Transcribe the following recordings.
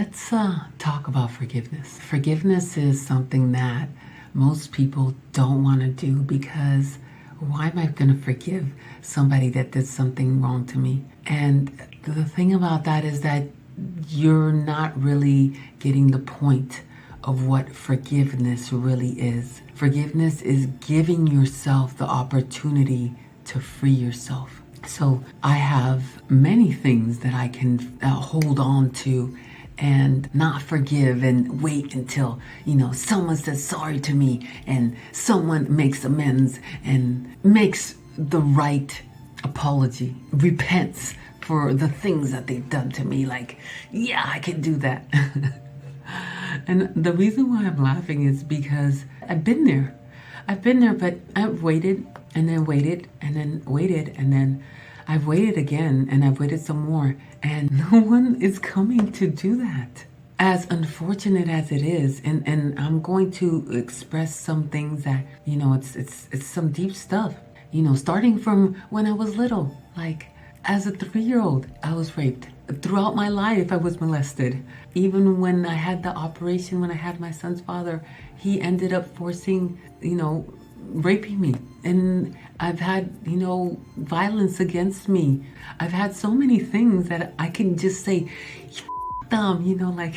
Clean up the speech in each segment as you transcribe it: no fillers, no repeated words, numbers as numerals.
Let's talk about forgiveness. Forgiveness is something that most people don't want to do because why am I going to forgive somebody that did something wrong to me? And the thing about that is that you're not really getting the point of what forgiveness really is. Forgiveness is giving yourself the opportunity to free yourself. So I have many things that I can hold on to and not forgive and wait until, someone says sorry to me and someone makes amends and makes the right apology, repents for the things that they've done to me. Like, yeah, I can do that. And the reason why I'm laughing is because I've been there. But I've waited and then waited and then waited and then I've waited again and I've waited some more, and no one is coming to do that. As unfortunate as it is, and I'm going to express some things that, it's some deep stuff. Starting from when I was little, like as a 3-year-old, I was raped. Throughout my life, I was molested. Even when I had the operation, when I had my son's father, he ended up forcing, raping me. And I've had, violence against me. I've had so many things that I can just say, them,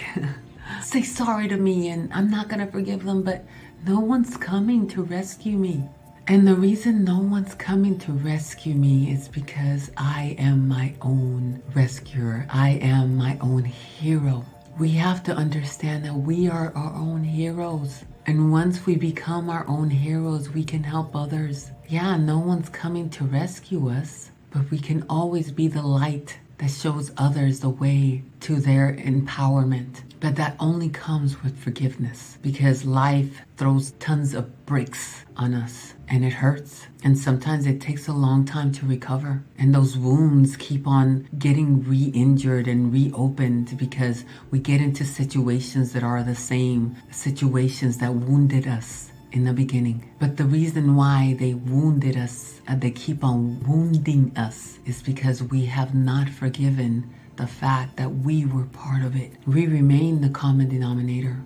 say sorry to me and I'm not going to forgive them, but no one's coming to rescue me. And the reason no one's coming to rescue me is because I am my own rescuer. I am my own hero. We have to understand that we are our own heroes. And once we become our own heroes, we can help others. Yeah, no one's coming to rescue us, but we can always be the light that shows others the way to their empowerment. But that only comes with forgiveness, because life throws tons of bricks on us and it hurts. And sometimes it takes a long time to recover. And those wounds keep on getting re-injured and reopened because we get into situations that are the same situations that wounded us in the beginning. But the reason why they wounded us and they keep on wounding us is because we have not forgiven the fact that we were part of it. We remain the common denominator.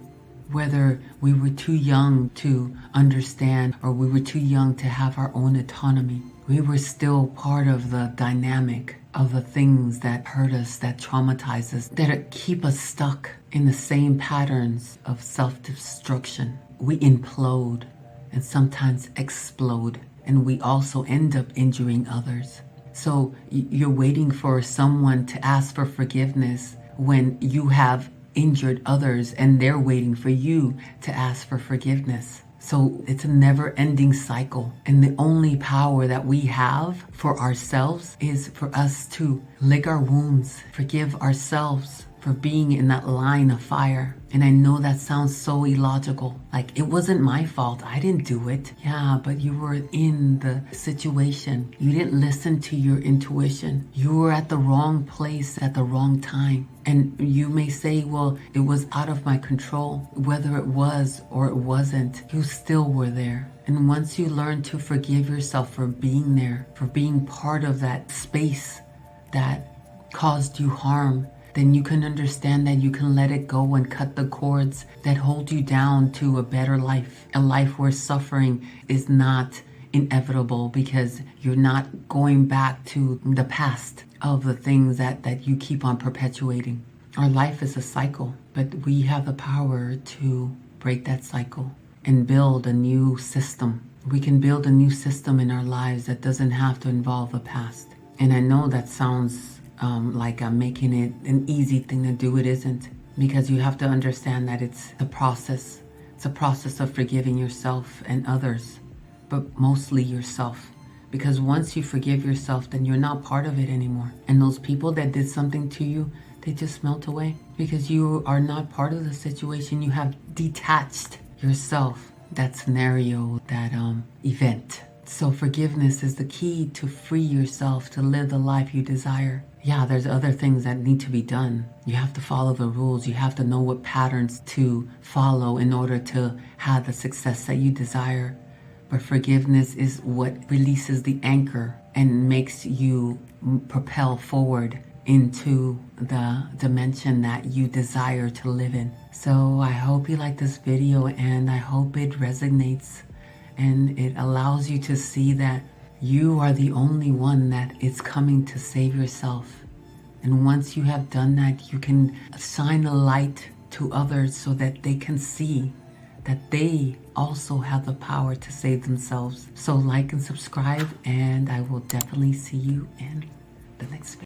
Whether we were too young to understand or we were too young to have our own autonomy, we were still part of the dynamic of the things that hurt us, that traumatize us, that keep us stuck in the same patterns of self-destruction. We implode and sometimes explode, and we also end up injuring others. So you're waiting for someone to ask for forgiveness when you have injured others and they're waiting for you to ask for forgiveness. So it's a never-ending cycle. And the only power that we have for ourselves is for us to lick our wounds, forgive ourselves for being in that line of fire. And I know that sounds so illogical. Like, it wasn't my fault. I didn't do it. Yeah, but you were in the situation. You didn't listen to your intuition. You were at the wrong place at the wrong time. And you may say, well, it was out of my control. Whether it was or it wasn't, you still were there. And once you learn to forgive yourself for being there, for being part of that space that caused you harm, then you can understand that you can let it go and cut the cords that hold you down to a better life. A life where suffering is not inevitable because you're not going back to the past of the things that you keep on perpetuating. Our life is a cycle, but we have the power to break that cycle and build a new system. We can build a new system in our lives that doesn't have to involve the past. And I know that sounds like I'm making it an easy thing to do. It isn't, because you have to understand that it's a process. It's a process of forgiving yourself and others, but mostly yourself. Because once you forgive yourself, then you're not part of it anymore. And those people that did something to you, they just melt away because you are not part of the situation. You have detached yourself, that scenario, that event. So forgiveness is the key to free yourself to live the life you desire. Yeah, there's other things that need to be done. You have to follow the rules. You have to know what patterns to follow in order to have the success that you desire. But forgiveness is what releases the anchor and makes you propel forward into the dimension that you desire to live in. So I hope you like this video, and I hope it resonates and it allows you to see that you are the only one that is coming to save yourself. And once you have done that, you can shine a light to others so that they can see that they also have the power to save themselves. So like and subscribe, and I will definitely see you in the next video.